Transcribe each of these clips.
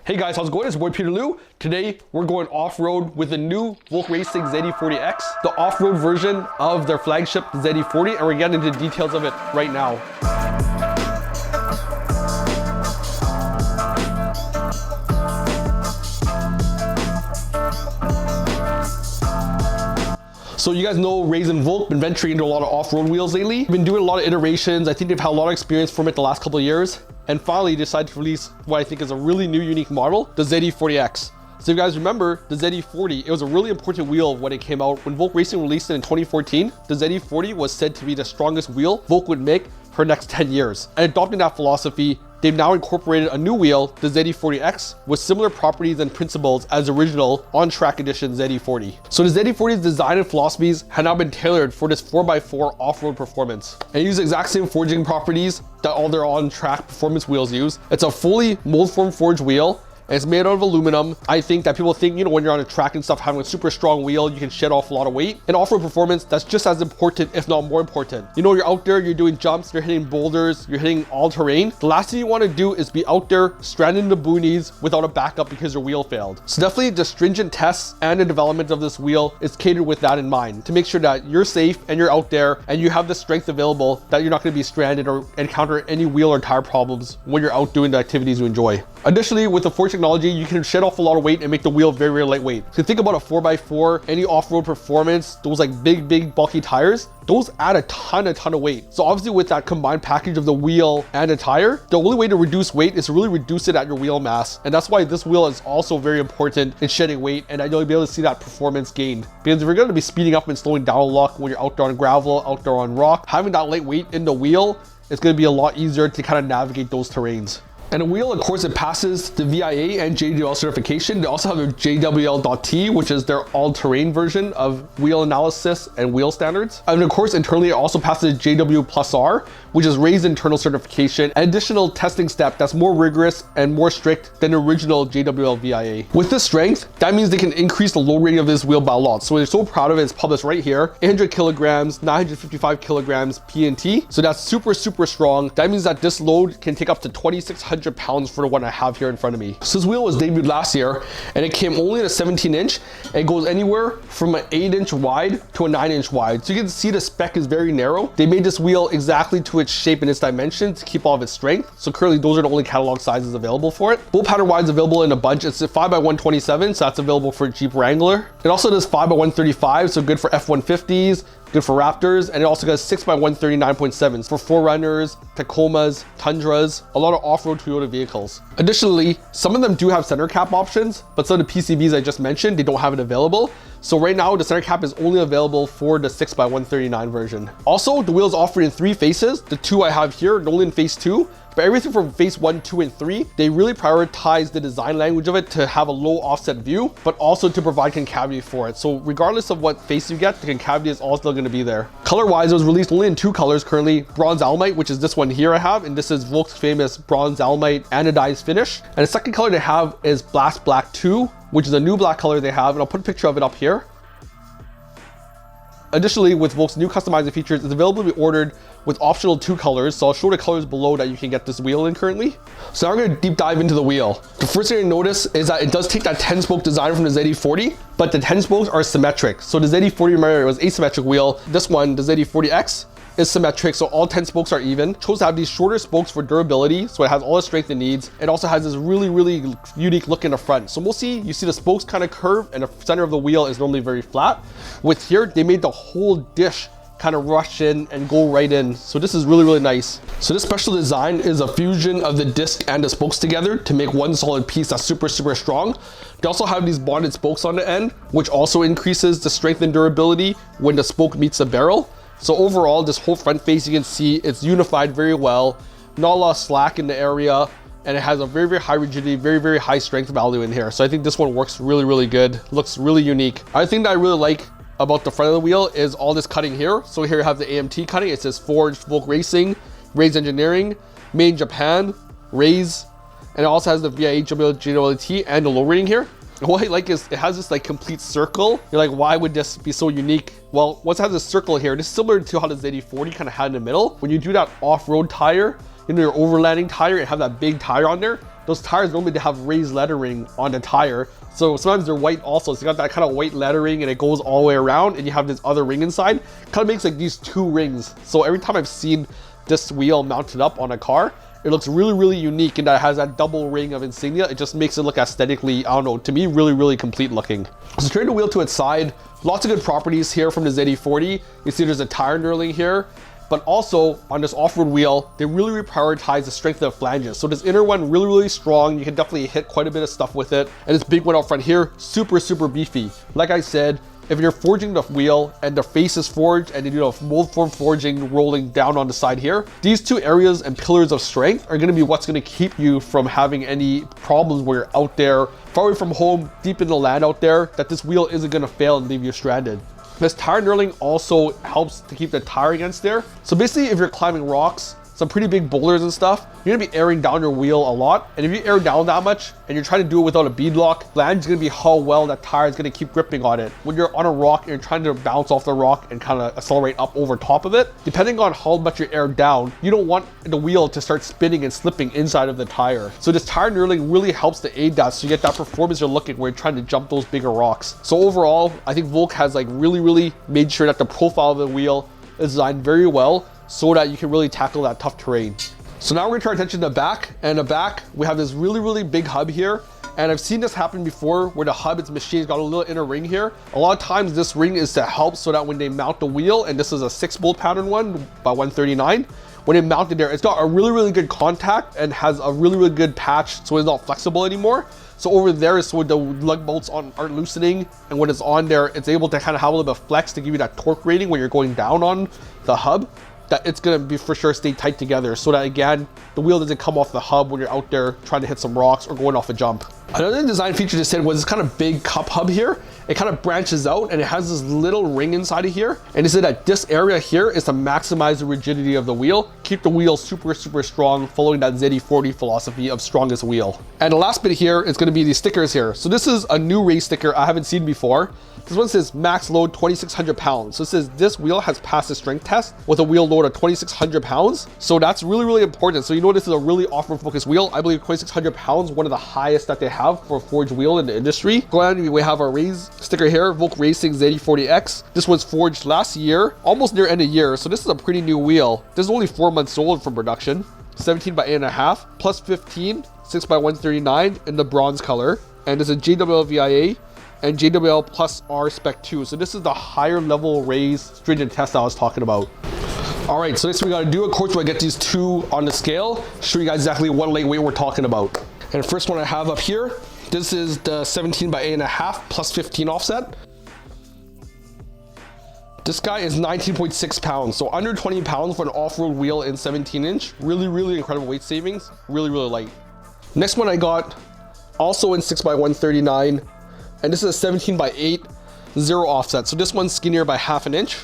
Hey guys, how's it going? It's your boy Peter Liu. Today, we're going off-road with the new VOLK RACING ZE40X, the off-road version of their flagship ZE40, and we're getting into the details of it right now. So you guys know Raz and Volk been venturing into a lot of off-road wheels lately. Been doing a lot of iterations. I think they've had a lot of experience from it the last couple of years, and finally decided to release what I think is a really new, unique model, the ZE40X. So if you guys remember, the ZE40, it was a really important wheel when it came out. When VOLK Racing released it in 2014, the ZE40 was said to be the strongest wheel VOLK would make for the next 10 years. And adopting that philosophy, they've now incorporated a new wheel, the ZE40X, with similar properties and principles as the original on-track edition ZE40. So the ZE40's design and philosophies have now been tailored for this 4x4 off-road performance. And use the exact same forging properties that all their on-track performance wheels use. It's a fully mold form forged wheel, and it's made out of aluminum. I think that people think, when you're on a track and stuff, having a super strong wheel, you can shed off a lot of weight. In off-road performance, that's just as important, if not more important. You're out there, you're doing jumps, you're hitting boulders, you're hitting all terrain. The last thing you want to do is be out there stranded in the boonies without a backup because your wheel failed. So definitely the stringent tests and the development of this wheel is catered with that in mind, to make sure that you're safe and you're out there and you have the strength available, that you're not going to be stranded or encounter any wheel or tire problems when you're out doing the activities you enjoy. Additionally, with the forged technology, you can shed off a lot of weight and make the wheel very, very lightweight. So think about a 4x4, any off-road performance, those like big bulky tires, those add a ton of weight. So obviously with that combined package of the wheel and a tire, the only way to reduce weight is to really reduce it at your wheel mass. And that's why this wheel is also very important in shedding weight, and you'll be able to see that performance gained. Because if you're going to be speeding up and slowing down a lot when you're out there on gravel, out there on rock, having that light weight in the wheel, it's going to be a lot easier to kind of navigate those terrains. And the wheel, of course, it passes the VIA and JWL certification. They also have a JWL.T, which is their all-terrain version of wheel analysis and wheel standards. And of course, internally, it also passes JWL+R, which is Raz internal certification, an additional testing step that's more rigorous and more strict than the original JWL VIA. With this strength, that means they can increase the load rating of this wheel by a lot. So we're so proud of it. It's published right here, 800 kilograms, 955 kilograms P&T. So that's super strong. That means that this load can take up to 2,600 pounds for the one I have here in front of me. So this wheel was debuted last year, and it came only in a 17-inch. It goes anywhere from an 8-inch wide to a 9-inch wide. So you can see the spec is very narrow. They made this wheel exactly to its shape and its dimensions to keep all of its strength. So currently those are the only catalog sizes available for it. Bolt pattern wide is available in a bunch. It's a 5x127, so that's available for Jeep Wrangler. It also does 5x135, so good for F-150s, good for Raptors, and it also does 6x139.7 for 4Runners, Tacomas, Tundras, a lot of off-road Toyota vehicles. Additionally, some of them do have center cap options, but some of the PCVs I just mentioned, they don't have it available. So right now, the center cap is only available for the 6x139 version. Also, the wheel is offered in 3 faces. The 2 I have here, only in phase 2. But everything from phase 1, 2, and 3, they really prioritize the design language of it to have a low offset view, but also to provide concavity for it. So regardless of what face you get, the concavity is all still going to be there. Color-wise, it was released only in 2 colors currently, bronze almite, which is this one here I have, and this is Volk's famous bronze almite anodized finish. And the second color they have is Blast Black 2, which is a new black color they have, and I'll put a picture of it up here. Additionally, with Volk's new customizing features, it's available to be ordered with optional 2 colors. So I'll show the colors below that you can get this wheel in currently. So now we're going to deep dive into the wheel. The first thing to notice is that it does take that 10-spoke design from the ZE40, but the 10 spokes are symmetric. So the ZE40, remember, it was asymmetric wheel. This one, the ZE40X, is symmetric, so all 10 spokes are even. Chose to have these shorter spokes for durability, so it has all the strength it needs. It also has this really unique look in the front. So we'll see, you see the spokes kind of curve, and the center of the wheel is normally very flat. With here, they made the whole dish kind of rush in and go right in. So this is really nice. So this special design is a fusion of the disc and the spokes together to make one solid piece that's super strong. They also have these bonded spokes on the end, which also increases the strength and durability when the spoke meets the barrel. So overall, this whole front face, you can see it's unified very well, not a lot of slack in the area, and it has a very high rigidity, very high strength value in here. So I think this one works really good, looks really unique. Other thing that I really like about the front of the wheel is all this cutting here. So here you have the AMT cutting. It says Forged VOLK Racing, Raz Engineering, Made in Japan, Raz, and it also has the VIA JWL-T and the low rating here. What I like is it has this like complete circle. You're like, why would this be so unique? Well, once it has a circle here, this is similar to how the ZE40 kind of had in the middle. When you do that off-road tire, you know, your overlanding tire and have that big tire on there, those tires normally have raised lettering on the tire. So sometimes they're white also. So you got that kind of white lettering and it goes all the way around and you have this other ring inside. Kind of makes like these two rings. So every time I've seen this wheel mounted up on a car, it looks really, really unique in that it has that double ring of insignia. It just makes it look aesthetically, I don't know, to me, really, really complete looking. So turn the wheel to its side. Lots of good properties here from the ZE40. You see there's a tire knurling here. But also on this off-road wheel, they really prioritize the strength of the flanges. So this inner one really, really strong. You can definitely hit quite a bit of stuff with it. And this big one out front here, super, super beefy. Like I said, if you're forging the wheel and the face is forged and you do a mold form forging rolling down on the side here, these two areas and pillars of strength are going to be what's going to keep you from having any problems where you're out there, far away from home, deep in the land out there, that this wheel isn't going to fail and leave you stranded. This tire knurling also helps to keep the tire against there. So basically, if you're climbing rocks, some pretty big boulders and stuff, you're gonna be airing down your wheel a lot. And if you air down that much and you're trying to do it without a bead lock, flange is gonna be how well that tire is gonna keep gripping on it. When you're on a rock and you're trying to bounce off the rock and kind of accelerate up over top of it, depending on how much you're aired down, you don't want the wheel to start spinning and slipping inside of the tire. So this tire knurling really helps to aid that, so you get that performance you're looking where you're trying to jump those bigger rocks. So overall, I think VOLK has like really made sure that the profile of the wheel is designed very well so that you can really tackle that tough terrain. So now we're gonna turn our attention to the back, and in the back we have this really big hub here, and I've seen this happen before where the hub, its machine's got a little inner ring here. A lot of times this ring is to help so that when they mount the wheel, and this is a 6-bolt pattern one by 139, when they mount it there, it's got a really good contact and has a really good patch, so it's not flexible anymore. So over there is so the lug bolts aren't loosening, and when it's on there, it's able to kind of have a little bit of flex to give you that torque rating when you're going down on the hub, that it's gonna be for sure stay tight together, so that again, the wheel doesn't come off the hub when you're out there trying to hit some rocks or going off a jump. Another design feature they said was this kind of big cup hub here. It kind of branches out and it has this little ring inside of here. And they said that this area here is to maximize the rigidity of the wheel, keep the wheel super strong, following that ZE40 philosophy of strongest wheel. And the last bit here is gonna be these stickers here. So this is a new race sticker I haven't seen before. This one says max load 2,600 pounds. So it says this wheel has passed the strength test with a wheel load of 2,600 pounds. So that's really important. So you know this is a really off-road focused wheel. I believe 2,600 pounds, one of the highest that they have for a forged wheel in the industry. Going on, we have our race sticker here, VOLK RACING ZE40X. This was forged last year, almost near end of year. So this is a pretty new wheel. This is only 4 months old from production. 17 by 8.5, plus 15, 6 by 139 in the bronze color. And there's a JWL-VIA and JWL+R Spec 2. So this is the higher level raised stringent test I was talking about. All right, so next we gotta do, of course, we get these two on the scale, show you guys exactly what lightweight we're talking about. And the first one I have up here, this is the 17 by 8.5 plus 15 offset. This guy is 19.6 pounds, so under 20 pounds for an off-road wheel in 17-inch. Really incredible weight savings, really light. Next one I got, also in 6 by 139, and this is a 17 by 8, 0 offset. So this one's skinnier by 1/2 inch.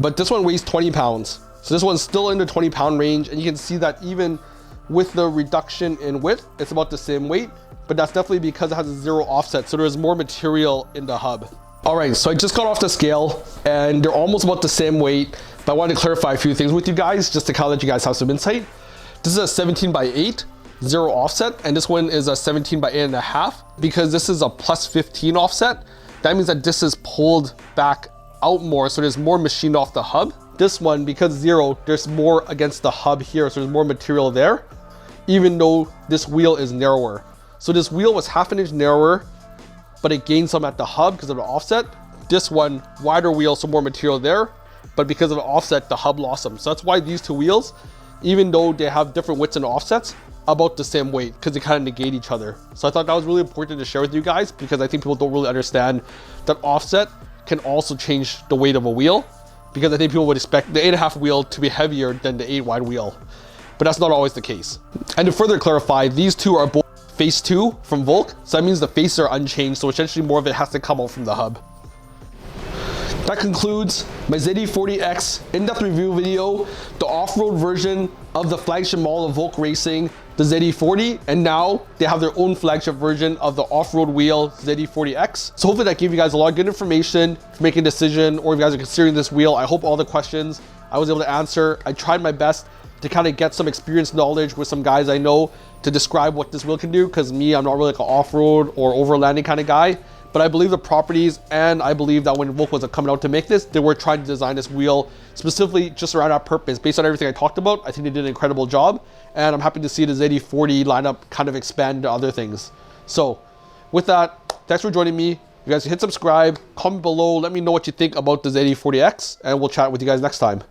But this one weighs 20 pounds. So this one's still in the 20-pound range, and you can see that even with the reduction in width, it's about the same weight, but that's definitely because it has a 0 offset, so there's more material in the hub. All right, so I just got off the scale, and they're almost about the same weight, but I wanted to clarify a few things with you guys, just to kind of let you guys have some insight. This is a 17 by 8, 0 offset, and this one is a 17 by 8.5. Because this is a plus 15 offset, that means that this is pulled back out more, so there's more machined off the hub. This one, because 0, there's more against the hub here, so there's more material there, even though this wheel is narrower. So this wheel was 1/2 inch narrower, but it gained some at the hub because of the offset. This one, wider wheel, so more material there, but because of the offset, the hub lost some. So that's why these two wheels, even though they have different widths and offsets, about the same weight, because they kind of negate each other. So I thought that was really important to share with you guys, because I think people don't really understand that offset can also change the weight of a wheel, because I think people would expect the 8.5 wheel to be heavier than the 8 wide wheel, but that's not always the case. And to further clarify, these two are both phase 2 from VOLK, so that means the faces are unchanged, so essentially more of it has to come out from the hub. That concludes my ZE40X in-depth review video, the off-road version of the flagship model of VOLK Racing, the ZE40, and now they have their own flagship version of the off-road wheel ZE40X. So hopefully that gave you guys a lot of good information for making a decision, or if you guys are considering this wheel. I hope all the questions I was able to answer. I tried my best to kind of get some experience knowledge with some guys I know to describe what this wheel can do, because me, I'm not really like an off-road or overlanding kind of guy. But I believe the properties, and I believe that when VOLK was coming out to make this, they were trying to design this wheel specifically just around that purpose. Based on everything I talked about, I think they did an incredible job, and I'm happy to see the ZE40 lineup kind of expand to other things. So with that, thanks for joining me. You guys can hit subscribe, comment below, let me know what you think about the ZE40X, and we'll chat with you guys next time.